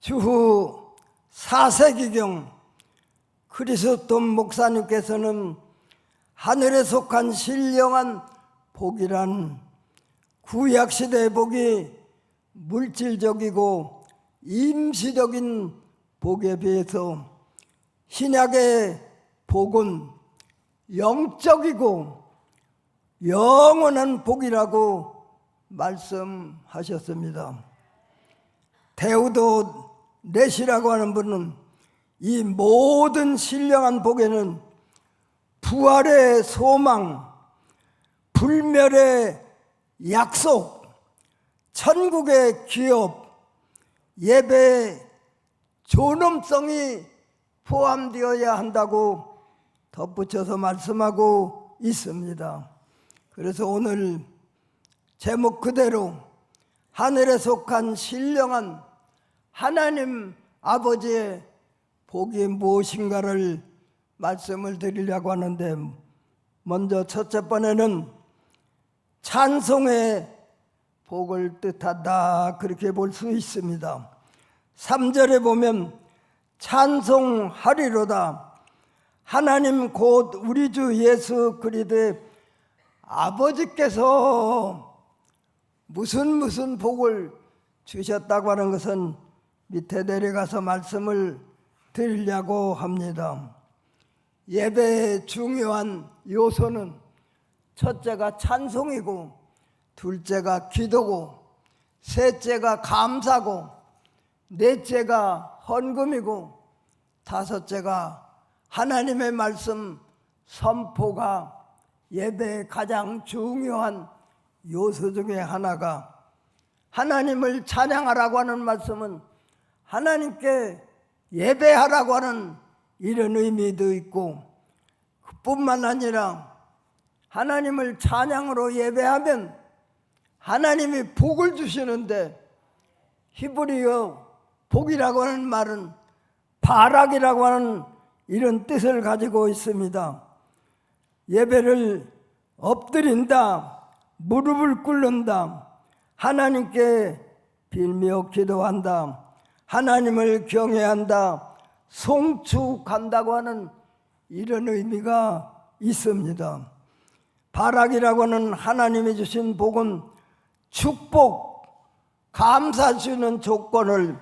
주후 4세기경 크리스톤 목사님께서는 하늘에 속한 신령한 복이란 구약시대의 복이 물질적이고 임시적인 복에 비해서 신약의 복은 영적이고 영원한 복이라고 말씀하셨습니다. 데우도 넷이라고 하는 분은 이 모든 신령한 복에는 부활의 소망, 불멸의 약속, 천국의 기업, 예배의 존엄성이 포함되어야 한다고 덧붙여서 말씀하고 있습니다. 그래서 오늘 제목 그대로 하늘에 속한 신령한 하나님 아버지의 복이 무엇인가를 말씀을 드리려고 하는데, 먼저 첫째 번에는 찬송의 복을 뜻한다, 그렇게 볼 수 있습니다. 3절에 보면 찬송하리로다. 하나님 곧 우리 주 예수 그리스도의 아버지께서 무슨 복을 주셨다고 하는 것은 밑에 내려가서 말씀을 드리려고 합니다. 예배의 중요한 요소는 첫째가 찬송이고, 둘째가 기도고, 셋째가 감사고, 넷째가 헌금이고, 다섯째가 하나님의 말씀 선포가 예배의 가장 중요한 요소 중에 하나가, 하나님을 찬양하라고 하는 말씀은 하나님께 예배하라고 하는 이런 의미도 있고, 그뿐만 아니라 하나님을 찬양으로 예배하면 하나님이 복을 주시는데, 히브리어 복이라고 하는 말은 바락이라고 하는 이런 뜻을 가지고 있습니다. 예배를 엎드린다, 무릎을 꿇는다, 하나님께 빌며 기도한다, 하나님을 경외한다, 송축한다고 하는 이런 의미가 있습니다. 바락이라고 하는 하나님이 주신 복은 축복, 감사 주는 조건을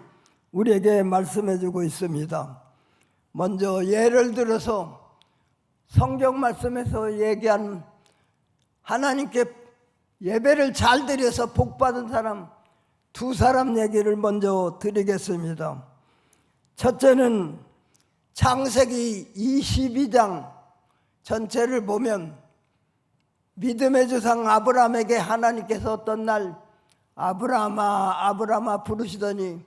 우리에게 말씀해 주고 있습니다. 먼저 예를 들어서 성경 말씀에서 얘기한 하나님께 예배를 잘 드려서 복 받은 사람 두 사람 얘기를 먼저 드리겠습니다. 첫째는 창세기 22장 전체를 보면 믿음의 조상 아브라함에게 하나님께서 어떤 날 아브라함아 아브라함아 부르시더니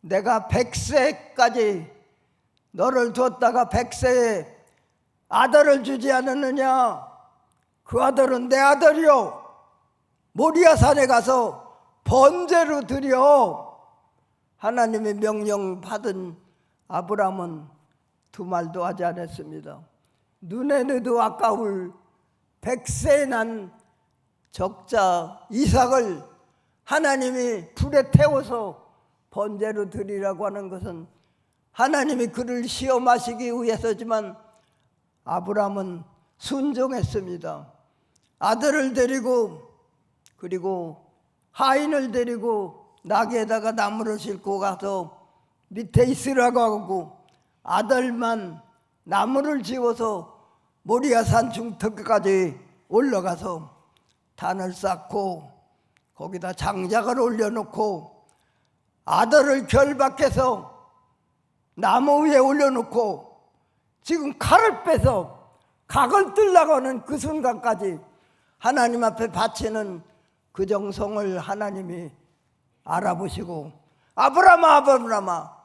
내가 100세까지 너를 두었다가 100세에 아들을 주지 않았느냐? 그 아들은 내 아들이요, 모리아 산에 가서 번제로 드려. 하나님의 명령 받은 아브라함은 두 말도 하지 않았습니다. 눈에 넣어도 아까울 100세에 난 적자 이삭을 하나님이 불에 태워서 번제로 드리라고 하는 것은 하나님이 그를 시험하시기 위해서지만, 아브라함은 순종했습니다. 아들을 데리고, 그리고 하인을 데리고 나귀에다가 나무를 싣고 가서 밑에 있으라고 하고, 아들만 나무를 지워서 모리아산 중턱까지 올라가서 단을 쌓고 거기다 장작을 올려놓고 아들을 결박해서 나무 위에 올려놓고 지금 칼을 빼서 각을 뜰라고 하는 그 순간까지 하나님 앞에 바치는 그 정성을 하나님이 알아보시고, 아브라함아 아브라함아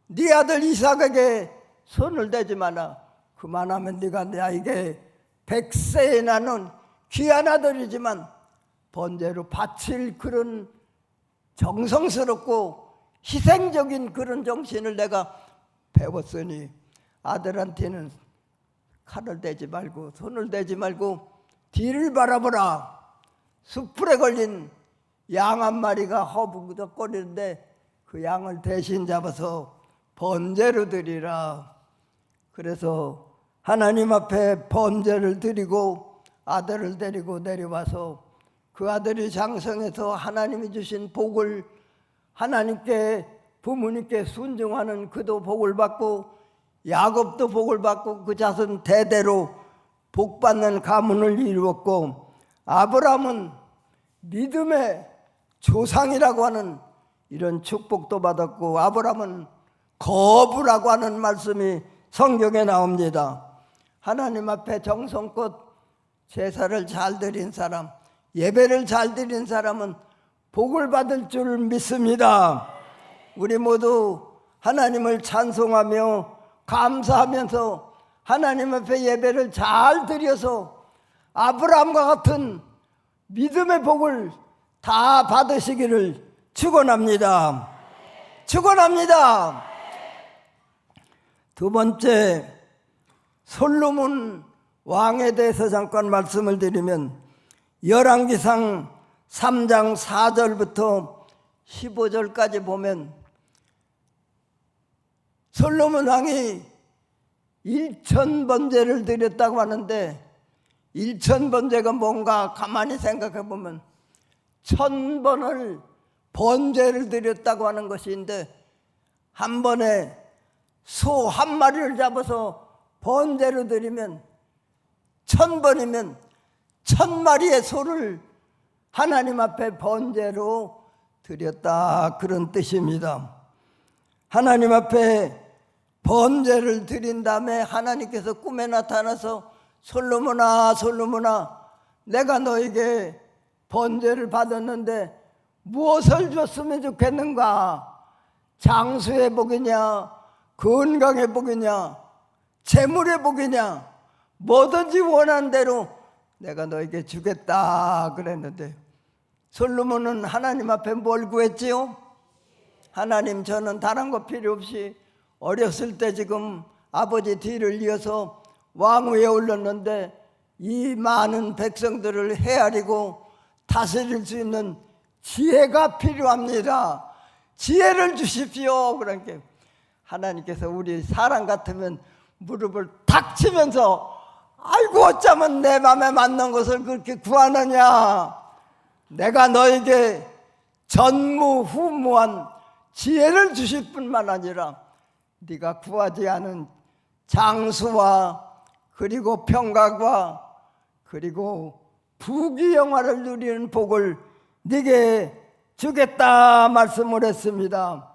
네 아들 이삭에게 손을 대지 마라. 그만하면 네가 나에게 100세에 나는 귀한 아들이지만 번제로 바칠 그런 정성스럽고 희생적인 그런 정신을 내가 배웠으니 아들한테는 칼을 대지 말고 손을 대지 말고 뒤를 바라보라. 숲풀에 걸린 양 한 마리가 허부덕거리는데 그 양을 대신 잡아서 번제로 드리라. 그래서 하나님 앞에 번제를 드리고 아들을 데리고 내려와서 그 아들이 장성해서 하나님이 주신 복을 하나님께 부모님께 순종하는 그도 복을 받고 야곱도 복을 받고 그 자손 대대로 복받는 가문을 이루었고, 아브라함은 믿음의 조상이라고 하는 이런 축복도 받았고, 아브라함은 거부라고 하는 말씀이 성경에 나옵니다. 하나님 앞에 정성껏 제사를 잘 드린 사람, 예배를 잘 드린 사람은 복을 받을 줄 믿습니다. 우리 모두 하나님을 찬송하며 감사하면서 하나님 앞에 예배를 잘 드려서 아브라함과 같은 믿음의 복을 다 받으시기를 축원합니다. 축원합니다. 두 번째, 솔로몬 왕에 대해서 잠깐 말씀을 드리면 열왕기상 3장 4절부터 15절까지 보면 솔로몬 왕이 1000번제를 드렸다고 하는데, 1000번제가 뭔가 가만히 생각해 보면 1000번을 번제를 드렸다고 하는 것인데, 한 번에 소 한 마리를 잡아서 번제로 드리면 1000번이면 1000마리의 소를 하나님 앞에 번제로 드렸다, 그런 뜻입니다. 하나님 앞에 번제를 드린 다음에 하나님께서 꿈에 나타나서 솔로몬아, 솔로몬아, 내가 너에게 번제를 받았는데 무엇을 줬으면 좋겠는가? 장수의 복이냐, 건강의 복이냐, 재물의 복이냐, 뭐든지 원하는 대로 내가 너에게 주겠다 그랬는데, 솔로몬은 하나님 앞에 뭘 구했지요? 하나님, 저는 다른 거 필요 없이 어렸을 때 지금 아버지 뒤를 이어서 왕위에 올랐는데 이 많은 백성들을 헤아리고 다스릴 수 있는 지혜가 필요합니다. 지혜를 주십시오. 그러니까 하나님께서 우리 사람 같으면 무릎을 탁 치면서 아이고 어쩌면 내 맘에 맞는 것을 그렇게 구하느냐, 내가 너에게 전무후무한 지혜를 주실 뿐만 아니라 네가 구하지 않은 장수와 그리고 평강과 그리고 부귀영화를 누리는 복을 네게 주겠다 말씀을 했습니다.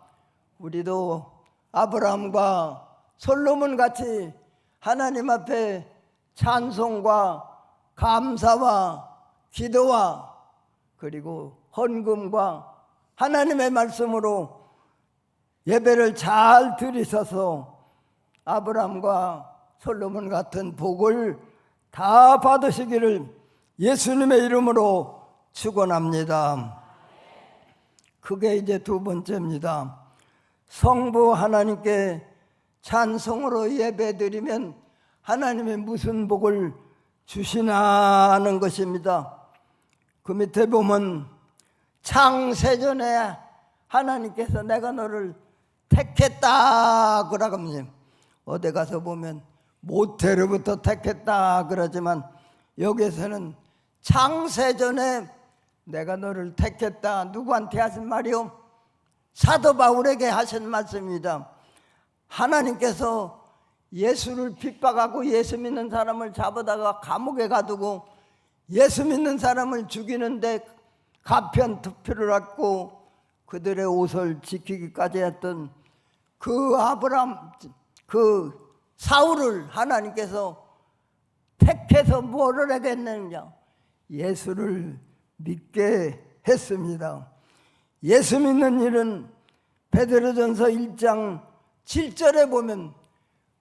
우리도 아브라함과 솔로몬 같이 하나님 앞에 찬송과 감사와 기도와 그리고 헌금과 하나님의 말씀으로 예배를 잘 드리셔서 아브라함과 솔로몬 같은 복을 다 받으시기를 예수님의 이름으로 축원합니다. 그게 이제 두 번째입니다. 성부 하나님께 찬송으로 예배드리면 하나님의 무슨 복을 주시나 하는 것입니다. 그 밑에 보면 창세전에 하나님께서 내가 너를 택했다 그러고 합니다. 어디 가서 보면 모태로부터 택했다 그러지만 여기에서는 창세전에 내가 너를 택했다. 누구한테 하신 말이요? 사도 바울에게 하신 말씀입니다. 하나님께서 예수를 핍박하고 예수 믿는 사람을 잡아다가 감옥에 가두고 예수 믿는 사람을 죽이는데 가편 투표를 받고 그들의 옷을 지키기까지 했던 그 아브람, 그 사울을 하나님께서 택해서 뭐를 하겠느냐? 예수를 믿게 했습니다. 예수 믿는 일은 베드로전서 1장 7절에 보면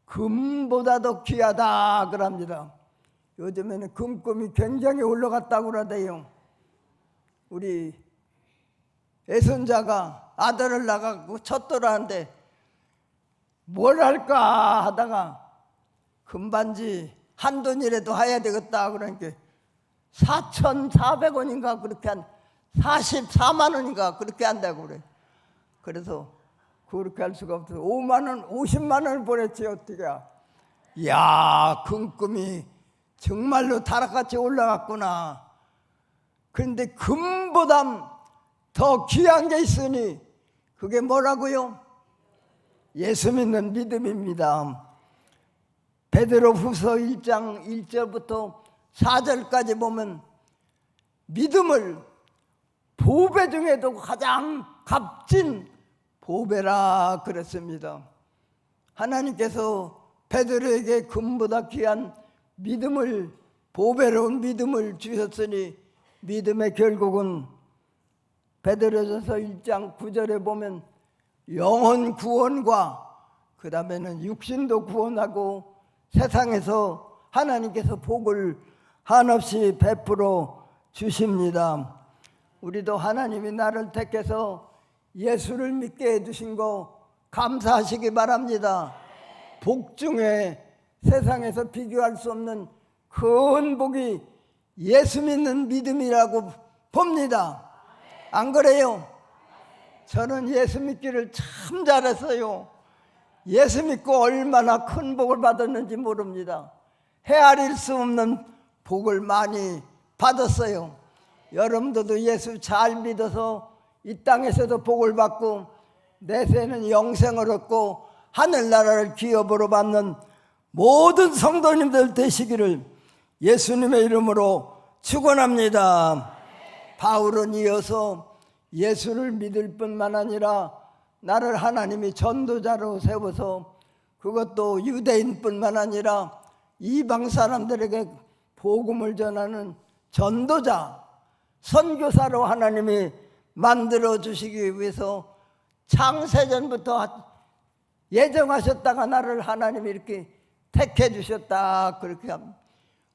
금보다도 귀하다 그럽니다. 요즘에는 금값이 굉장히 올라갔다고 그러대요. 우리 애손자가 아들을 낳아갖고 첫돌하는데 뭘 할까 하다가 금반지 한 돈이라도 해야 되겠다 그러니까 4,400원인가 그렇게 한 44만 원인가 그렇게 한다고 그래. 그래서 그렇게 할 수가 없어서 5만 원, 50만 원을 보냈지 어떻게. 야, 금금이 정말로 다락같이 올라갔구나. 그런데 금보다 더 귀한 게 있으니 그게 뭐라고요? 예수 믿는 믿음입니다. 베드로후서 1장 1절부터 4절까지 보면 믿음을 보배 중에도 가장 값진 보배라 그랬습니다. 하나님께서 베드로에게 금보다 귀한 믿음을, 보배로운 믿음을 주셨으니 믿음의 결국은 베드로전서 1장 9절에 보면 영혼 구원과 그 다음에는 육신도 구원하고 세상에서 하나님께서 복을 한없이 베풀어 주십니다. 우리도 하나님이 나를 택해서 예수를 믿게 해주신 거 감사하시기 바랍니다. 복 중에 세상에서 비교할 수 없는 큰 복이 예수 믿는 믿음이라고 봅니다. 안 그래요? 저는 예수 믿기를 참 잘했어요. 예수 믿고 얼마나 큰 복을 받았는지 모릅니다. 헤아릴 수 없는 복을 많이 받았어요. 여러분들도 예수 잘 믿어서 이 땅에서도 복을 받고 내세는 영생을 얻고 하늘나라를 기업으로 받는 모든 성도님들 되시기를 예수님의 이름으로 축원합니다. 바울은 이어서 예수를 믿을 뿐만 아니라 나를 하나님이 전도자로 세워서 그것도 유대인뿐만 아니라 이방 사람들에게 복음을 전하는 전도자, 선교사로 하나님이 만들어 주시기 위해서 창세전부터 예정하셨다가 나를 하나님이 이렇게 택해 주셨다 그렇게 합니다.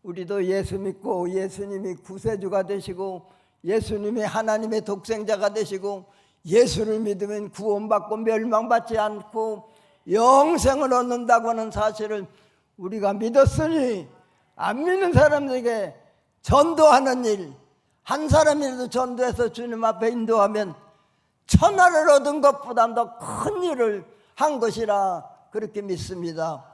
우리도 예수 믿고 예수님이 구세주가 되시고 예수님이 하나님의 독생자가 되시고 예수를 믿으면 구원받고 멸망받지 않고 영생을 얻는다고 하는 사실을 우리가 믿었으니 안 믿는 사람들에게 전도하는 일, 한 사람이라도 전도해서 주님 앞에 인도하면 천하를 얻은 것보다 더 큰 일을 한 것이라 그렇게 믿습니다.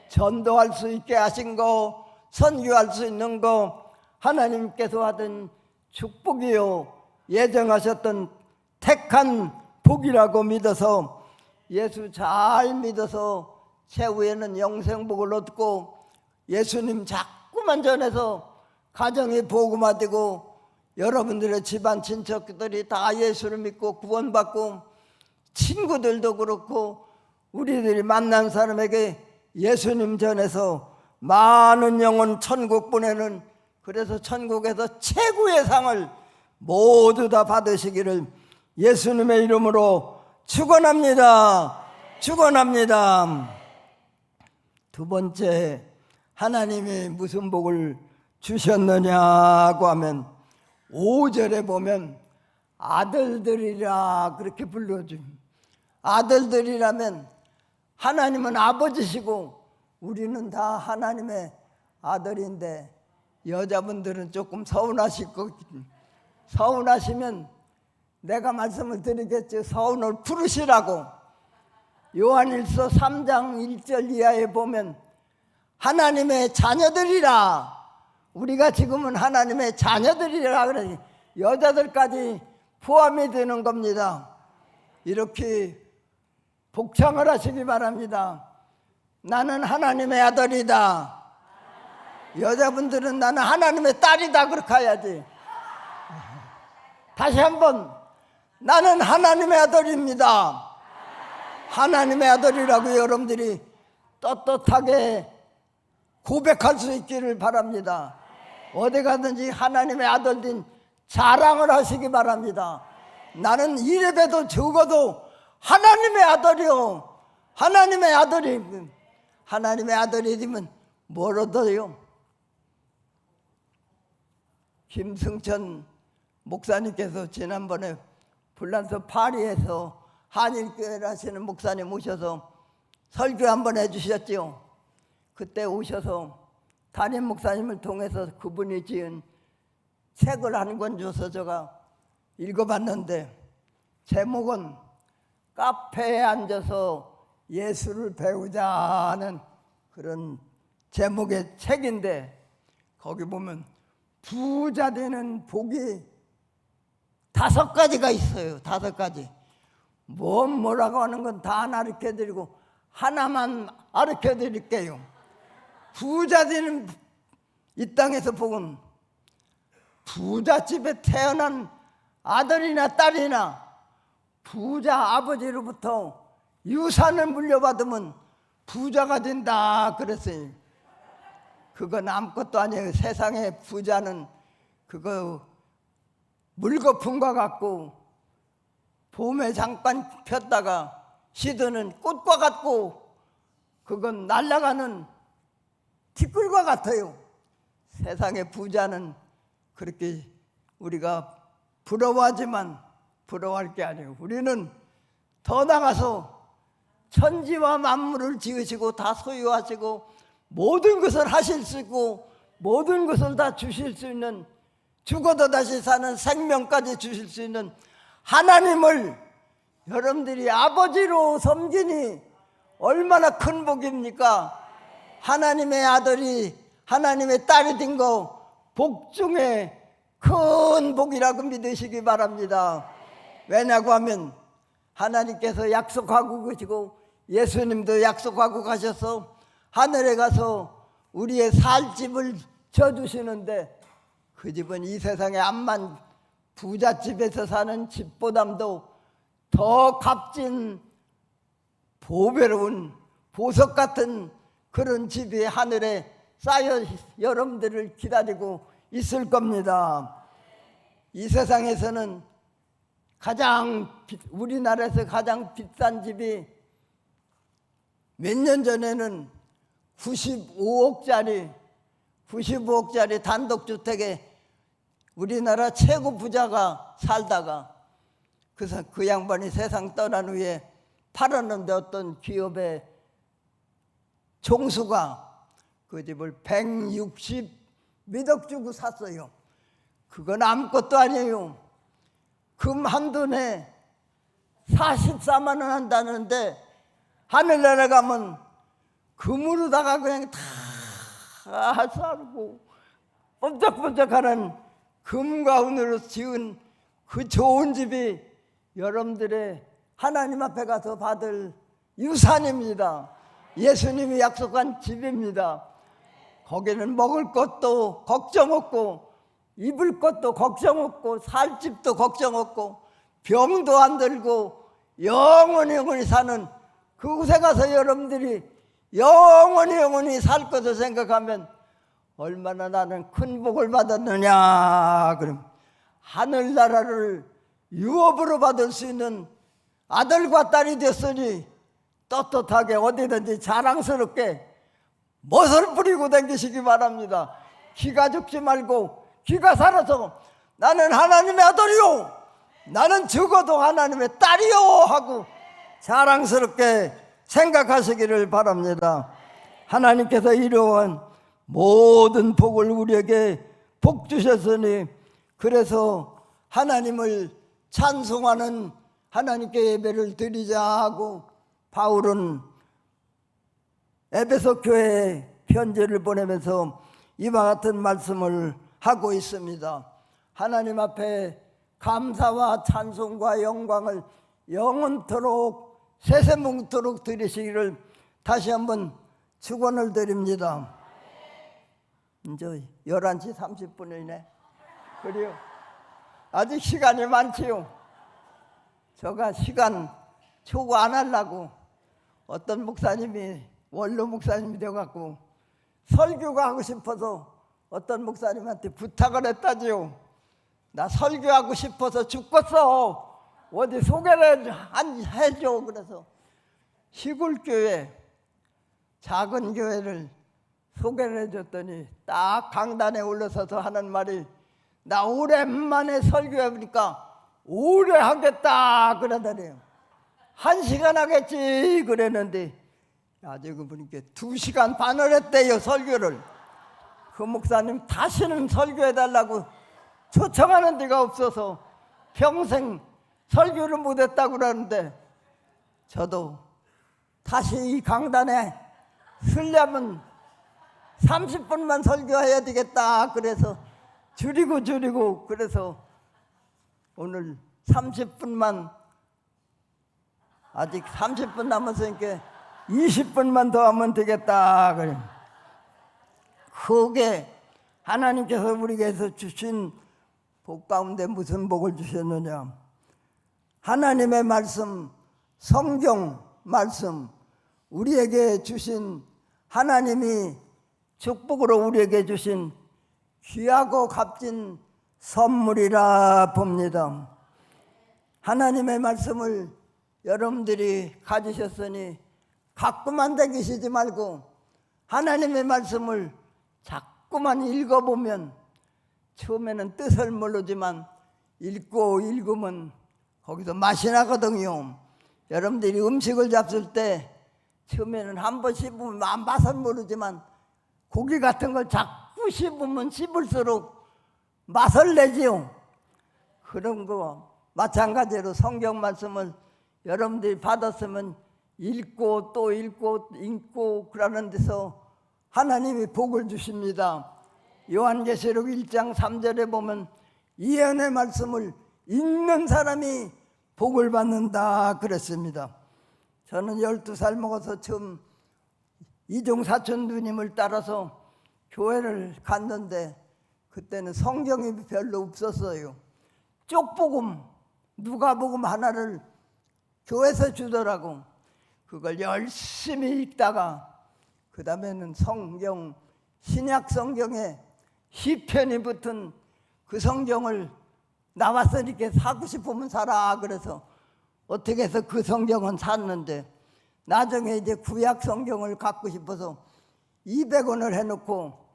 전도할 수 있게 하신 거, 선교할 수 있는 거 하나님께서 하던 축복이요 예정하셨던 택한 복이라고 믿어서 예수 잘 믿어서 최후에는 영생복을 얻고 예수님 자꾸만 전해서 가정이 복음화되고 여러분들의 집안 친척들이 다 예수를 믿고 구원받고 친구들도 그렇고 우리들이 만난 사람에게 예수님 전해서 많은 영혼 천국 보내는, 그래서 천국에서 최고의 상을 모두 다 받으시기를 예수님의 이름으로 축원합니다. 축원합니다. 두 번째, 하나님이 무슨 복을 주셨느냐고 하면 5절에 보면 아들들이라 그렇게 불러줍니다. 아들들이라면 하나님은 아버지시고 우리는 다 하나님의 아들인데 여자분들은 조금 서운하실 것 같아요. 서운하시면 내가 말씀을 드리겠죠. 서운을 풀으시라고. 요한일서 3장 1절 이하에 보면 하나님의 자녀들이라, 우리가 지금은 하나님의 자녀들이라 그래. 여자들까지 포함이 되는 겁니다. 이렇게 복창을 하시기 바랍니다. 나는 하나님의 아들이다. 여자분들은 나는 하나님의 딸이다 그렇게 해야지. 다시 한번, 나는 하나님의 아들입니다. 하나님의 아들이라고 여러분들이 떳떳하게 고백할 수 있기를 바랍니다. 어디 가든지 하나님의 아들인 자랑을 하시기 바랍니다. 나는 이래봬도 적어도 하나님의 아들이요, 하나님의 아들이, 하나님의 아들이 되면 뭘 얻어요? 김승천 목사님께서 지난번에 불란서 파리에서 한일교회를 하시는 목사님 오셔서 설교 한번 해주셨죠. 그때 오셔서 담임 목사님을 통해서 그분이 지은 책을 한 권 줘서 제가 읽어봤는데 제목은 카페에 앉아서 예수를 배우자 하는 그런 제목의 책인데, 거기 보면 부자 되는 복이 5가지가 있어요. 5가지. 뭐라고 하는 건 다 안 가르쳐드리고 하나만 가르쳐드릴게요. 부자 되는 이 땅에서 복은 부잣집에 태어난 아들이나 딸이나 부자 아버지로부터 유산을 물려받으면 부자가 된다 그랬어요. 그건 아무것도 아니에요. 세상의 부자는 그거 물거품과 같고 봄에 잠깐 폈다가 시드는 꽃과 같고 그건 날아가는 티끌과 같아요. 세상의 부자는 그렇게 우리가 부러워하지만 부러워할 게 아니에요. 우리는 더 나가서 천지와 만물을 지으시고 다 소유하시고 모든 것을 하실 수 있고 모든 것을 다 주실 수 있는, 죽어도 다시 사는 생명까지 주실 수 있는 하나님을 여러분들이 아버지로 섬기니 얼마나 큰 복입니까? 하나님의 아들이 하나님의 딸이 된 거 복 중에 큰 복이라고 믿으시기 바랍니다. 왜냐고 하면 하나님께서 약속하고 계시고 예수님도 약속하고 가셔서 하늘에 가서 우리의 살 집을 져주시는데, 그 집은 이 세상에 암만 부잣집에서 사는 집보담도 더 값진 보배로운 보석 같은 그런 집이 하늘에 쌓여 여러분들을 기다리고 있을 겁니다. 이 세상에서는 우리나라에서 가장 비싼 집이 몇 년 전에는 95억짜리 단독주택에 우리나라 최고 부자가 살다가 그 양반이 세상 떠난 후에 팔았는데 어떤 기업의 총수가 그 집을 160억 주고 샀어요. 그건 아무것도 아니에요. 금 한 돈에 44만 원 한다는데 하늘나라 가면 금으로다가 그냥 다 살고 번쩍번쩍하는 금과 은으로 지은 그 좋은 집이 여러분들의 하나님 앞에 가서 받을 유산입니다. 예수님이 약속한 집입니다. 거기는 먹을 것도 걱정 없고 입을 것도 걱정 없고 살 집도 걱정 없고 병도 안 들고 영원히 사는 그곳에 가서 여러분들이 영원히 살 것을 생각하면 얼마나 나는 큰 복을 받았느냐. 그럼 하늘나라를 유업으로 받을 수 있는 아들과 딸이 됐으니 떳떳하게 어디든지 자랑스럽게 멋을 부리고 다니시기 바랍니다. 기가 죽지 말고 기가 살아서 나는 하나님의 아들이요, 나는 죽어도 하나님의 딸이요 하고 자랑스럽게 생각하시기를 바랍니다. 하나님께서 이루어온 모든 복을 우리에게 복 주셨으니 그래서 하나님을 찬송하는 하나님께 예배를 드리자 하고 바울은 에베소 교회에 편지를 보내면서 이와 같은 말씀을 하고 있습니다. 하나님 앞에 감사와 찬송과 영광을 영원토록 세세뭉토록 드리시기를 다시 한번 축원을 드립니다. 이제 11시 30분이네. 그래요. 아직 시간이 많지요. 제가 시간 초과 안 하려고 어떤 목사님이 원로 목사님이 되어갖고 설교가 하고 싶어서 어떤 목사님한테 부탁을 했다지요. 나 설교하고 싶어서 죽겠어. 어디 소개를 해줘. 그래서 시골교회 작은 교회를 소개를 해줬더니 딱 강단에 올라서서 하는 말이, 나 오랜만에 설교해보니까 오래 하겠다 그러더래요. 1시간 하겠지 그랬는데 아주 보니까 2시간 반을 했대요, 설교를. 그 목사님 다시는 설교해달라고 초청하는 데가 없어서 평생 설교를 못했다고 그러는데 저도 다시 이 강단에 서려면 30분만 설교해야 되겠다. 그래서 줄이고 그래서 오늘 30분만, 아직 30분 남았으니까 20분만 더 하면 되겠다. 그래. 그게 하나님께서 우리에게서 주신 복 가운데 무슨 복을 주셨느냐? 하나님의 말씀, 성경 말씀, 우리에게 주신, 하나님이 축복으로 우리에게 주신 귀하고 값진 선물이라 봅니다. 하나님의 말씀을 여러분들이 가지셨으니 갖고만 다니시지 말고 하나님의 말씀을 자꾸만 읽어보면, 처음에는 뜻을 모르지만 읽고 읽으면 거기서 맛이 나거든요. 여러분들이 음식을 잡술 때 처음에는 한 번 씹으면 맛은 모르지만 고기 같은 걸 자꾸 씹으면 씹을수록 맛을 내지요. 그런 거 마찬가지로 성경 말씀을 여러분들이 받았으면 읽고 또 읽고 그러는 데서 하나님이 복을 주십니다. 요한계시록 1장 3절에 보면 예언의 말씀을 읽는 사람이 복을 받는다 그랬습니다. 저는 12살 먹어서 처음 이종 사촌 누님을 따라서 교회를 갔는데 그때는 성경이 별로 없었어요. 쪽복음, 누가복음 하나를 교회에서 주더라고. 그걸 열심히 읽다가 그 다음에는 성경, 신약 성경에 시편이 붙은 그 성경을 나와서 이렇게 사고 싶으면 사라 그래서 어떻게 해서 그 성경은 샀는데, 나중에 이제 구약 성경을 갖고 싶어서 200원을 해놓고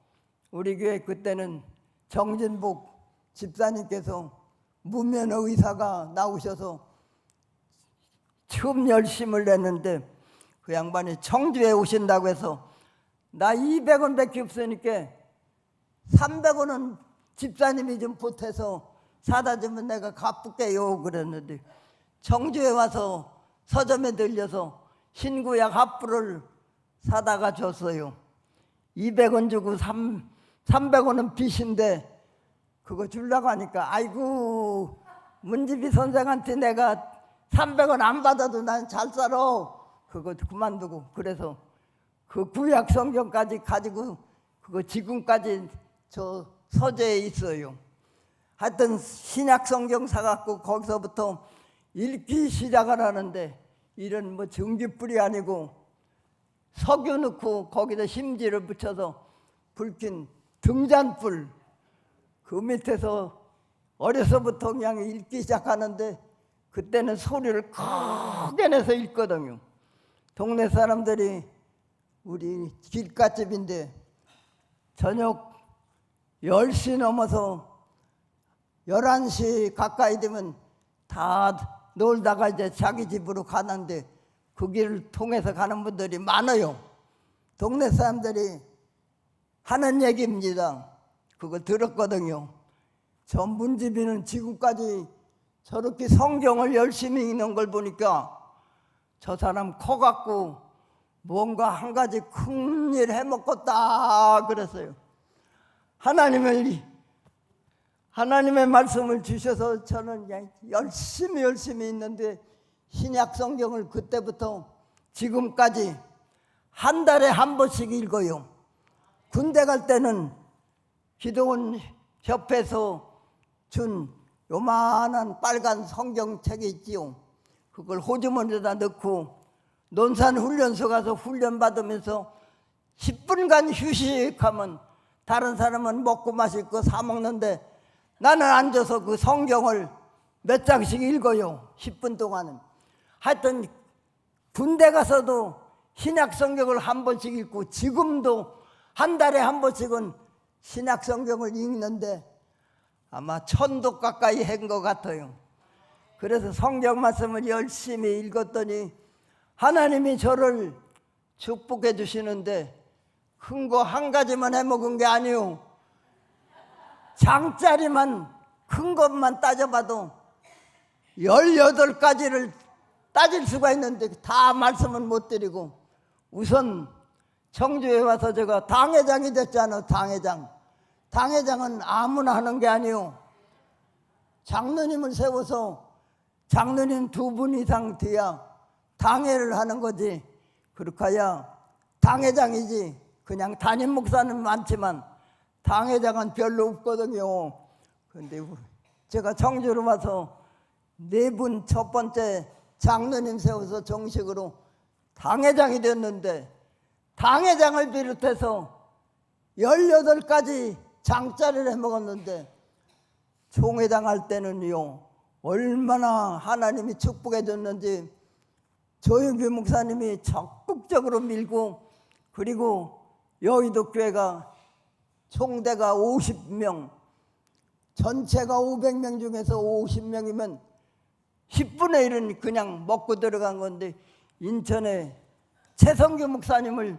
우리 교회 그때는 정진복 집사님께서 무면허 의사가 나오셔서 처음 열심을 냈는데 그 양반이 청주에 오신다고 해서 나 200원밖에 없으니까 300원은 집사님이 좀 보태서 사다 주면 내가 갚을게요 그랬는데, 청주에 와서 서점에 들려서 신구약 합부를 사다가 줬어요. 200원 주고 300원은 빚인데 그거 주려고 하니까 아이고 문집이 선생한테 내가 300원 안 받아도 난 잘 살아. 그거 그만두고, 그래서 그 구약 성경까지 가지고 그거 지금까지 저 서재에 있어요. 하여튼 신약 성경 사갖고 거기서부터 읽기 시작을 하는데, 이런 뭐 전기불이 아니고 석유 넣고 거기다 심지를 붙여서 불킨 등잔불, 그 밑에서 어려서부터 그냥 읽기 시작하는데 그때는 소리를 크게 내서 읽거든요. 동네 사람들이, 우리 길가집인데 저녁 10시 넘어서 11시 가까이 되면 다 놀다가 이제 자기 집으로 가는데 그 길을 통해서 가는 분들이 많아요. 동네 사람들이 하는 얘기입니다. 그거 들었거든요. 저 문집이는 지금까지 저렇게 성경을 열심히 읽는 걸 보니까 저 사람 커갖고 뭔가 한 가지 큰일 해먹었다 그랬어요. 하나님의 말씀을 주셔서 저는 그냥 열심히 있는데 신약 성경을 그때부터 지금까지 한 달에 한 번씩 읽어요. 군대 갈 때는 기도원 협회에서 준 요만한 빨간 성경책이 있지요. 그걸 호주머니에다 넣고 논산훈련소 가서 훈련 받으면서 10분간 휴식하면 다른 사람은 먹고 마실 거 사 먹는데 나는 앉아서 그 성경을 몇 장씩 읽어요. 10분 동안은. 하여튼 군대 가서도 신약 성경을 한 번씩 읽고 지금도 한 달에 한 번씩은 신약 성경을 읽는데 아마 1000독 가까이 한 것 같아요. 그래서 성경 말씀을 열심히 읽었더니 하나님이 저를 축복해 주시는데 큰 거 한 가지만 해먹은 게 아니요. 장짜리만 큰 것만 따져봐도 18가지를 따질 수가 있는데 다 말씀은 못 드리고, 우선 청주에 와서 제가 당회장이 됐잖아. 당회장은 아무나 하는 게 아니오. 장로님을 세워서 장로님 2분 이상 돼야 당회를 하는 거지. 그렇게 해야 당회장이지. 그냥 담임 목사는 많지만 당회장은 별로 없거든요. 근데 제가 청주로 와서 4분 첫 번째 장로님 세워서 정식으로 당회장이 됐는데, 당회장을 비롯해서 18가지 장자를 해먹었는데, 총회장 할 때는요 얼마나 하나님이 축복해 줬는지 조영규 목사님이 적극적으로 밀고, 그리고 여의도 교회가 총대가 50명, 전체가 500명 중에서 50명이면 10분의 1은 그냥 먹고 들어간 건데, 인천에 최성규 목사님을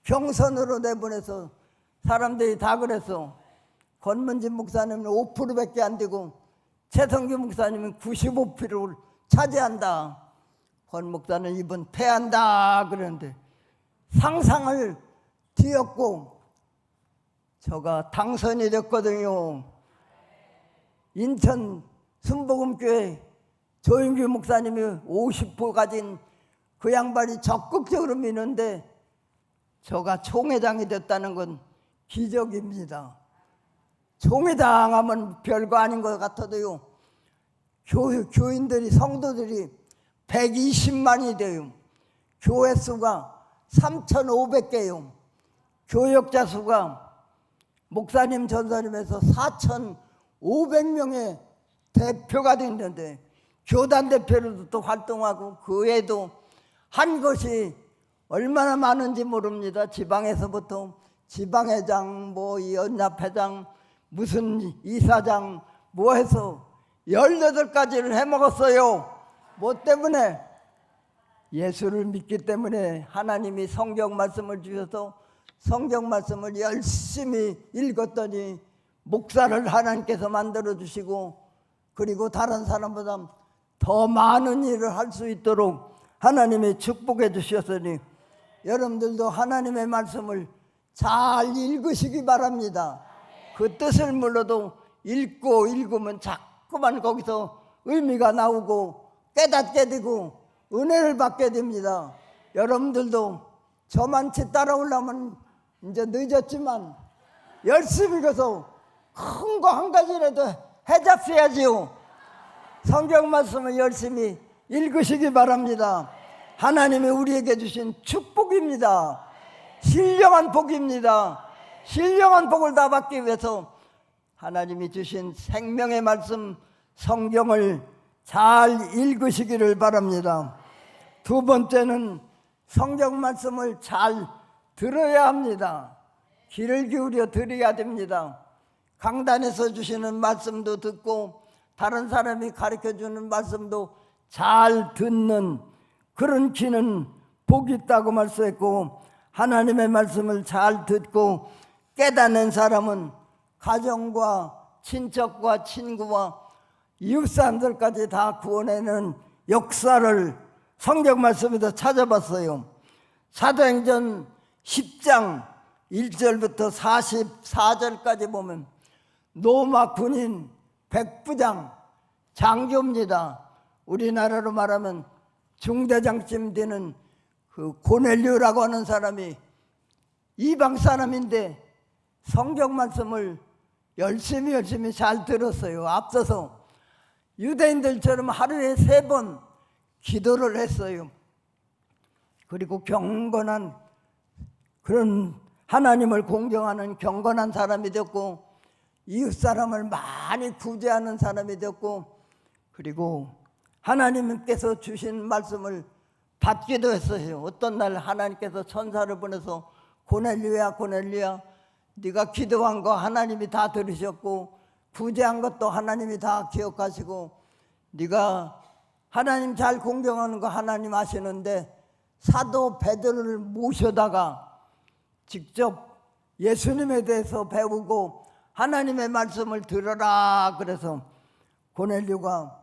경선으로 내보내서 사람들이 다 그랬어. 권문진 목사님은 5%밖에 안 되고 최성규 목사님은 95%를 차지한다. 권 목사는 이번 패한다 그러는데 상상을 뒤엎고 저가 당선이 됐거든요. 인천 순복음교회 조영규 목사님이 50% 가진 그 양반이 적극적으로 미는데 저가 총회장이 됐다는 건 기적입니다. 총회장 하면 별거 아닌 것 같아도요, 교인들이, 성도들이 120만이 돼요. 교회 수가 3,500개요. 교역자 수가 목사님, 전사님에서 4,500명의 대표가 됐는데, 교단 대표로도 또 활동하고, 그 외에도 한 것이 얼마나 많은지 모릅니다. 지방에서부터 지방회장, 연합회장, 무슨 이사장 뭐 해서 18가지를 해먹었어요. 뭐 때문에? 예수를 믿기 때문에. 하나님이 성경 말씀을 주셔서 성경 말씀을 열심히 읽었더니 목사를 하나님께서 만들어 주시고, 그리고 다른 사람보다 더 많은 일을 할 수 있도록 하나님이 축복해 주셨으니, 여러분들도 하나님의 말씀을 잘 읽으시기 바랍니다. 그 뜻을 몰라도 읽고 읽으면 자꾸만 거기서 의미가 나오고 깨닫게 되고 은혜를 받게 됩니다. 여러분들도 저만치 따라오려면 이제 늦었지만 열심히 가서 큰 거 한 가지라도 해잡숴야지요. 성경 말씀을 열심히 읽으시기 바랍니다. 하나님이 우리에게 주신 축복입니다. 신령한 복입니다. 신령한 복을 다 받기 위해서 하나님이 주신 생명의 말씀 성경을 잘 읽으시기를 바랍니다. 2번째는 성경 말씀을 잘 들어야 합니다. 귀를 기울여 들어야 됩니다. 강단에서 주시는 말씀도 듣고 다른 사람이 가르쳐주는 말씀도 잘 듣는 그런 귀는 복이 있다고 말씀했고, 하나님의 말씀을 잘 듣고 깨닫는 사람은 가정과 친척과 친구와 이웃 사람들까지 다 구원하는 역사를 성경 말씀에서 찾아봤어요. 사도행전 10장 1절부터 44절까지 보면 로마 군인 백부장 장교입니다. 우리나라로 말하면 중대장쯤 되는 그 고넬료라고 하는 사람이 이방 사람인데 성경 말씀을 열심히 잘 들었어요. 앞서서 유대인들처럼 하루에 3번 기도를 했어요. 그리고 경건한 그런 하나님을 공경하는 경건한 사람이 됐고, 이웃 사람을 많이 구제하는 사람이 됐고, 그리고 하나님께서 주신 말씀을 받기도 했어요. 어떤 날 하나님께서 천사를 보내서 고넬료야 네가 기도한 거 하나님이 다 들으셨고 구제한 것도 하나님이 다 기억하시고 네가 하나님 잘 공경하는 거 하나님 아시는데 사도 베드로를 모셔다가 직접 예수님에 대해서 배우고 하나님의 말씀을 들어라 그래서 고넬료가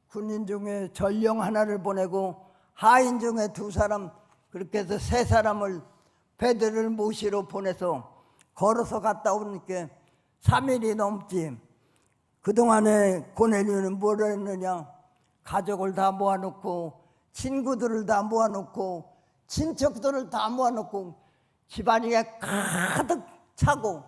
군인 중에 전령 하나를 보내고 하인 중에 2사람, 그렇게 해서 3사람을 베드로를 모시러 보내서 걸어서 갔다 오니까 3일이 넘지. 그동안에 고넬료는 뭘 했느냐? 가족을 다 모아놓고 친구들을 다 모아놓고 친척들을 다 모아놓고 집안에 가득 차고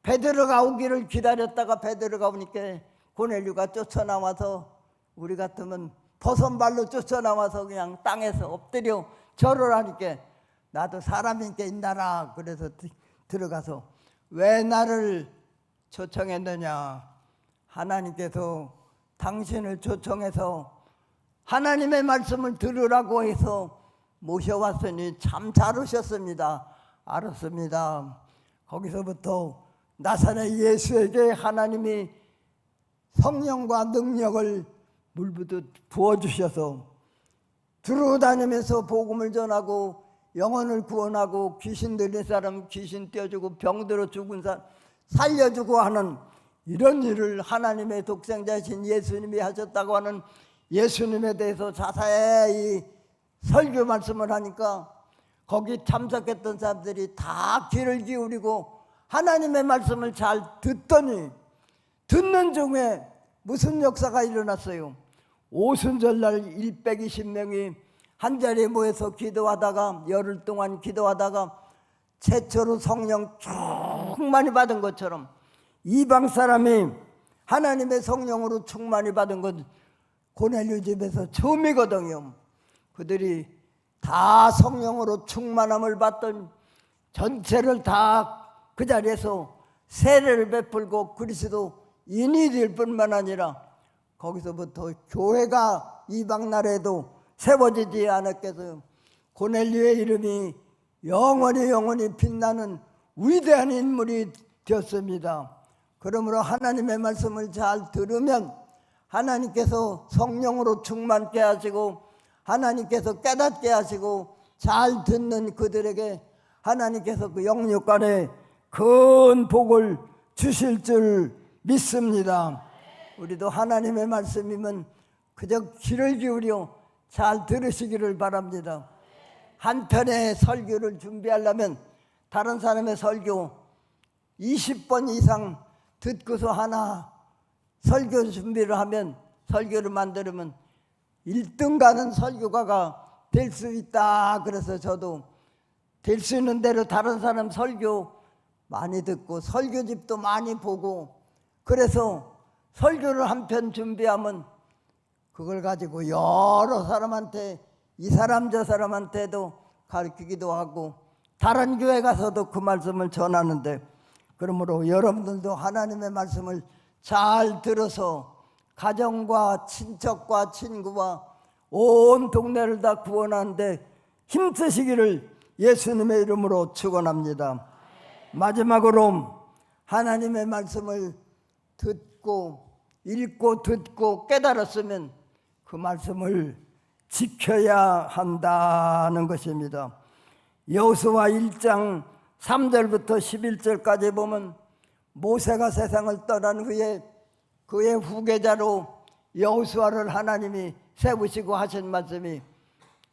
베드로가 오기를 기다렸다가 베드로가 오니까 고넬료가 쫓아나와서 우리 같으면 버선발로 쫓아나와서 그냥 땅에서 엎드려 절을 하니까 나도 사람이니까 있나라. 그래서 들어가서 왜 나를 초청했느냐? 하나님께서 당신을 초청해서 하나님의 말씀을 들으라고 해서 모셔왔으니 참 잘 오셨습니다. 알았습니다. 거기서부터 나사렛 예수에게 하나님이 성령과 능력을 물부듯 부어주셔서 두루다니면서 복음을 전하고 영혼을 구원하고 귀신 들린 사람 귀신 떼어주고 병들어 죽은 사람 살려주고 하는 이런 일을 하나님의 독생자이신 예수님이 하셨다고 하는 예수님에 대해서 자세히 설교 말씀을 하니까 거기 참석했던 사람들이 다 귀를 기울이고 하나님의 말씀을 잘 듣더니 듣는 중에 무슨 역사가 일어났어요. 오순절날 120명이 한 자리에 모여서 기도하다가 열흘 동안 기도하다가 최초로 성령 충만히 받은 것처럼 이방 사람이 하나님의 성령으로 충만히 받은 것 고넬료 집에서 처음이거든요. 그들이 다 성령으로 충만함을 받던 전체를 다 그 자리에서 세례를 베풀고 그리스도인이 될 뿐만 아니라 거기서부터 교회가 이방 나라에도 세워지지 않았겠어요. 고넬료의 이름이 영원히 빛나는 위대한 인물이 되었습니다. 그러므로 하나님의 말씀을 잘 들으면 하나님께서 성령으로 충만케 하시고 하나님께서 깨닫게 하시고 잘 듣는 그들에게 하나님께서 그 영육간에 큰 복을 주실 줄 믿습니다. 우리도 하나님의 말씀이면 그저 귀를 기울여 잘 들으시기를 바랍니다. 한 편의 설교를 준비하려면 다른 사람의 설교 20번 이상 듣고서 하나 설교 준비를 하면 설교를 만들면 1등 가는 설교가가 될 수 있다. 그래서 저도 될 수 있는 대로 다른 사람 설교 많이 듣고 설교집도 많이 보고 그래서 설교를 한 편 준비하면 그걸 가지고 여러 사람한테 이 사람 저 사람한테도 가르치기도 하고 다른 교회 가서도 그 말씀을 전하는데 그러므로 여러분들도 하나님의 말씀을 잘 들어서 가정과 친척과 친구와 온 동네를 다 구원하는데 힘쓰시기를 예수님의 이름으로 축원합니다. 마지막으로 하나님의 말씀을 듣고 읽고 듣고 깨달았으면 그 말씀을 지켜야 한다는 것입니다. 여호수아 1장 3절부터 11절까지 보면 모세가 세상을 떠난 후에 그의 후계자로 여호수아를 하나님이 세우시고 하신 말씀이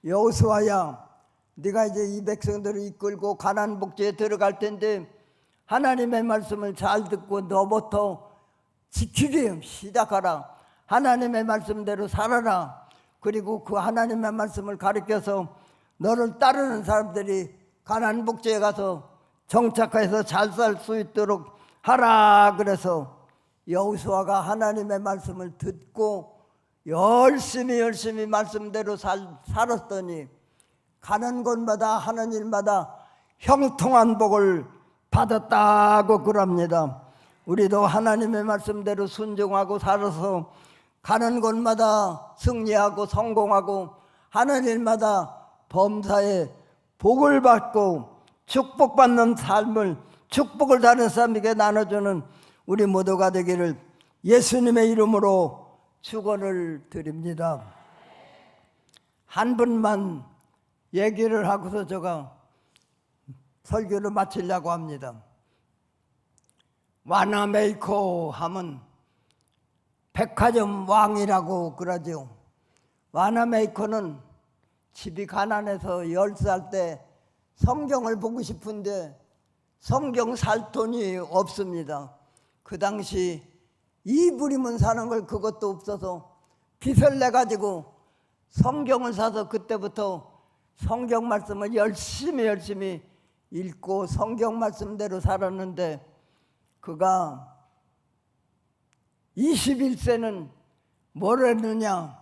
여호수아야 네가 이제 이 백성들을 이끌고 가나안 복지에 들어갈 텐데 하나님의 말씀을 잘 듣고 너부터 지키기 시작하라. 하나님의 말씀대로 살아라. 그리고 그 하나님의 말씀을 가르쳐서 너를 따르는 사람들이 가나안 복지에 가서 정착해서 잘 살 수 있도록 하라. 그래서 여호수아가 하나님의 말씀을 듣고 열심히 말씀대로 살았더니 가는 곳마다 하는 일마다 형통한 복을 받았다고 그럽니다. 우리도 하나님의 말씀대로 순종하고 살아서 가는 곳마다 승리하고 성공하고 하는 일마다 범사에 복을 받고 축복받는 삶을 축복을 다른 사람에게 나눠주는 우리 모두가 되기를 예수님의 이름으로 축원을 드립니다. 한 분만 얘기를 하고서 제가 설교를 마치려고 합니다. 와나메이커 하면 백화점 왕이라고 그러죠. 와나메이커는 집이 가난해서 10살 때 성경을 보고 싶은데 성경 살 돈이 없습니다. 그 당시 이불이면 사는 걸 그것도 없어서 빚을 내가지고 성경을 사서 그때부터 성경 말씀을 열심히 읽고 성경 말씀대로 살았는데, 그가 21세는 뭘 했느냐,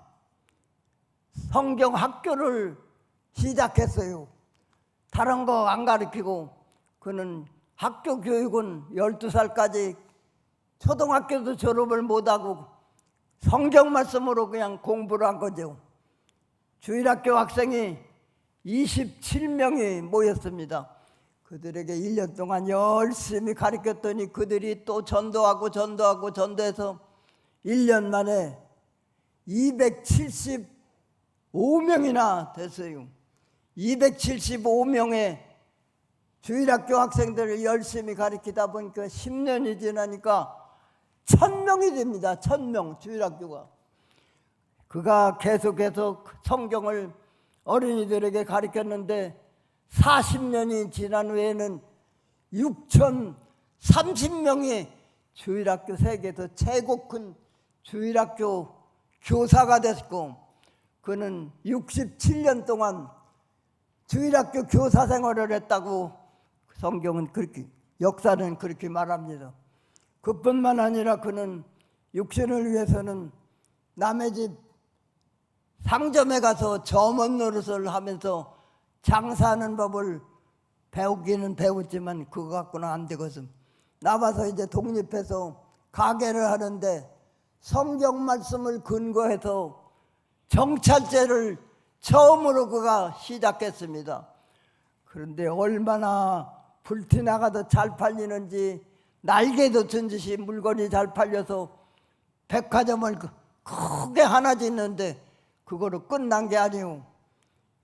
성경 학교를 시작했어요. 다른 거 안 가르치고 그는 학교 교육은 12살까지 초등학교도 졸업을 못하고 성경 말씀으로 그냥 공부를 한 거죠. 주일학교 학생이 27명이 모였습니다. 그들에게 1년 동안 열심히 가르쳤더니 그들이 또 전도해서 1년 만에 275명이나 됐어요. 275명의 주일학교 학생들을 열심히 가르치다 보니까 10년이 지나니까 1000명이 됩니다. 1000명 주일학교가. 그가 계속해서 성경을 어린이들에게 가르쳤는데 40년이 지난 후에는 6030명이 주일학교 세계에서 최고 큰 주일학교 교사가 됐고, 그는 67년 동안 주일학교 교사 생활을 했다고 성경은 그렇게, 역사는 그렇게 말합니다. 그뿐만 아니라 그는 육신을 위해서는 남의 집 상점에 가서 점원 노릇을 하면서 장사하는 법을 배우기는 배웠지만 그거 갖고는 안 되거든. 나와서 이제 독립해서 가게를 하는데 성경 말씀을 근거해서 정찰제를 처음으로 그가 시작했습니다. 그런데 얼마나 불티나가도 잘 팔리는지, 날개도 든듯이 물건이 잘 팔려서 백화점을 크게 하나 짓는데 그거로 끝난 게 아니고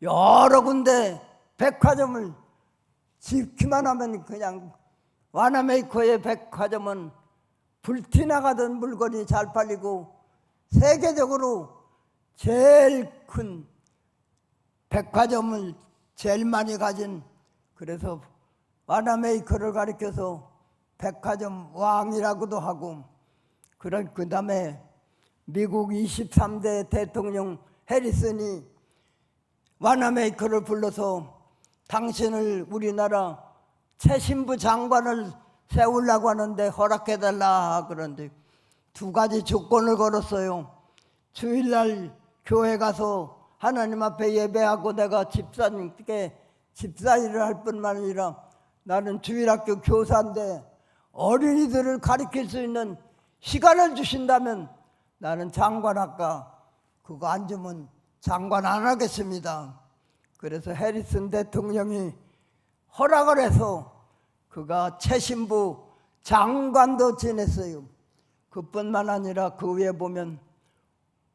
여러 군데 백화점을 짓기만 하면, 그냥 와나메이커의 백화점은 불티나가던 물건이 잘 팔리고 세계적으로 제일 큰 백화점을 제일 많이 가진, 그래서 와나메이커를 가리켜서 백화점 왕이라고도 하고, 그 다음에 미국 23대 대통령 해리슨이 와나메이커를 불러서 당신을 우리나라 최신부 장관을 세우려고 하는데 허락해달라. 그런데 두 가지 조건을 걸었어요. 주일날 교회 가서 하나님 앞에 예배하고 내가 집사님께 집사일을 할 뿐만 아니라 나는 주일학교 교사인데 어린이들을 가르칠 수 있는 시간을 주신다면 나는 장관할까? 그거 안 주면 장관 안 하겠습니다. 그래서 해리슨 대통령이 허락을 해서 그가 최신부 장관도 지냈어요. 그뿐만 아니라 그 위에 보면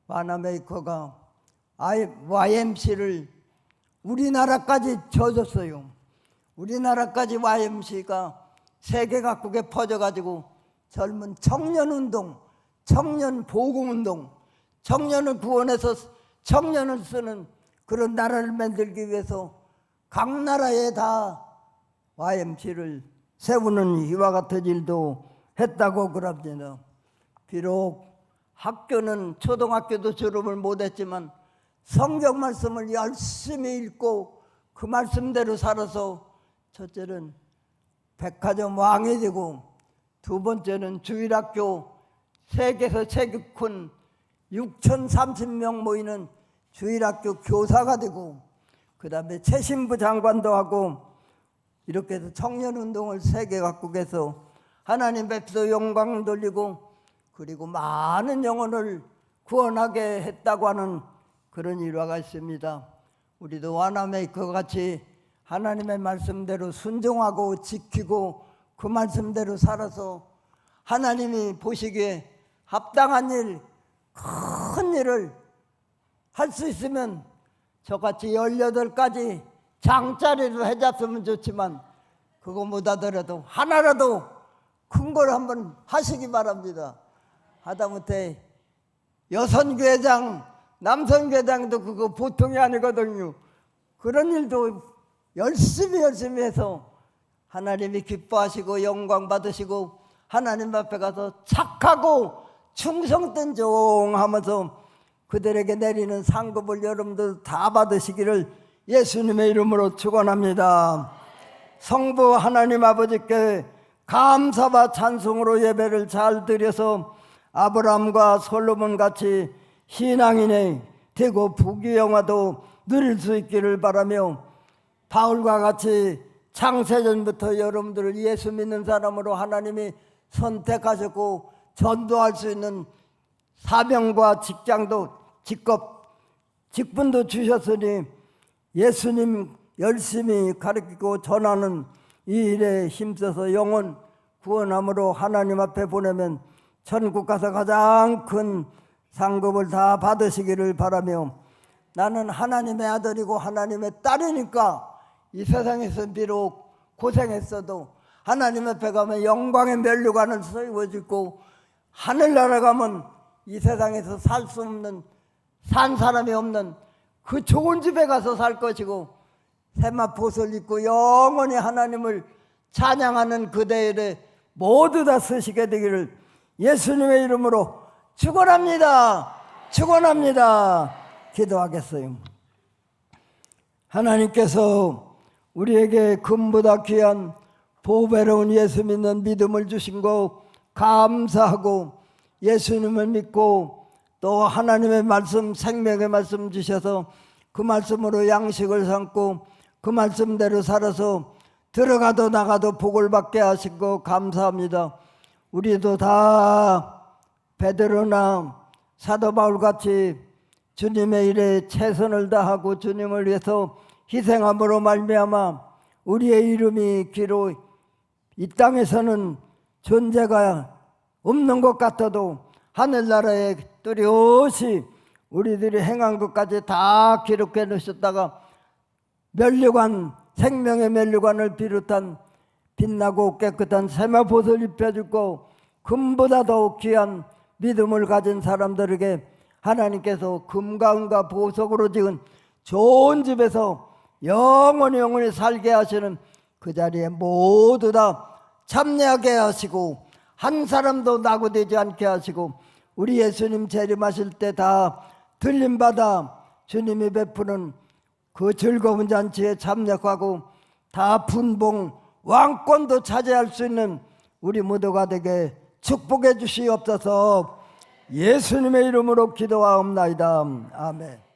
와나메이커가 YMC를 우리나라까지 져줬어요. 우리나라까지 YMC가 세계 각국에 퍼져가지고 젊은 청년운동, 청년보금운동, 청년을 구원해서 청년을 쓰는 그런 나라를 만들기 위해서 각 나라에 다 YMC를 세우는 이와 같은 일도 했다고 그럽니다. 비록 학교는 초등학교도 졸업을 못했지만 성경 말씀을 열심히 읽고 그 말씀대로 살아서 첫째는 백화점 왕이 되고, 두 번째는 주일학교 세계에서 최고 큰 6030명 모이는 주일학교 교사가 되고, 그 다음에 최신부 장관도 하고, 이렇게 해서 청년운동을 세계 각국에서 하나님 앞에서 영광 돌리고, 그리고 많은 영혼을 구원하게 했다고 하는 그런 일화가 있습니다. 우리도 와나메이커 같이 하나님의 말씀대로 순종하고 지키고 그 말씀대로 살아서 하나님이 보시기에 합당한 일, 큰 일을 할 수 있으면 저같이 18가지 장짜리로 해잡으면 좋지만 그거 못하더라도 하나라도 큰 걸 한번 하시기 바랍니다. 하다못해 여선교회장, 남선교회장도 그거 보통이 아니거든요. 그런 일도 열심히 해서 하나님이 기뻐하시고 영광 받으시고 하나님 앞에 가서 착하고 충성된 종 하면서 그들에게 내리는 상급을 여러분들 다 받으시기를 예수님의 이름으로 축원합니다. 성부 하나님 아버지께 감사와 찬송으로 예배를 잘 드려서 아브라함과 솔로몬 같이 신앙인이 되고 부귀영화도 누릴 수 있기를 바라며 바울과 같이 창세전부터 여러분들을 예수 믿는 사람으로 하나님이 선택하셨고 전도할 수 있는 사명과 직분도 주셨으니 예수님 열심히 가르치고 전하는 이 일에 힘써서 영혼 구원함으로 하나님 앞에 보내면 천국 가서 가장 큰 상급을 다 받으시기를 바라며 나는 하나님의 아들이고 하나님의 딸이니까 이 세상에서 비록 고생했어도 하나님 앞에 가면 영광의 면류관을 세워주고 하늘나라 가면 이 세상에서 살 수 없는 산 사람이 없는 그 좋은 집에 가서 살 것이고 세마포옷을 입고 영원히 하나님을 찬양하는 그대에 모두 다 쓰시게 되기를 예수님의 이름으로 축원합니다. 기도하겠어요. 하나님께서 우리에게 금보다 귀한 보배로운 예수 믿는 믿음을 주신 거 감사하고 예수님을 믿고 또 하나님의 말씀 생명의 말씀 주셔서 그 말씀으로 양식을 삼고 그 말씀대로 살아서 들어가도 나가도 복을 받게 하신 거 감사합니다. 우리도 다 베드로나 사도 바울같이 주님의 일에 최선을 다하고 주님을 위해서 희생함으로 말미암아 우리의 이름이 기로 이 땅에서는 존재가 없는 것 같아도 하늘나라에 뚜렷이 우리들이 행한 것까지 다 기록해 놓으셨다가 면류관 생명의 면류관을 비롯한 빛나고 깨끗한 세마포옷을 입혀주고 금보다 더욱 귀한 믿음을 가진 사람들에게 하나님께서 금과 은과 보석으로 지은 좋은 집에서 영원히 살게 하시는 그 자리에 모두 다 참여하게 하시고 한 사람도 낙오되지 않게 하시고 우리 예수님 재림하실 때 다 들림받아 주님이 베푸는 그 즐거운 잔치에 참여하고 다 분봉 왕권도 차지할 수 있는 우리 모두가 되게 축복해 주시옵소서. 예수님의 이름으로 기도하옵나이다. 아멘.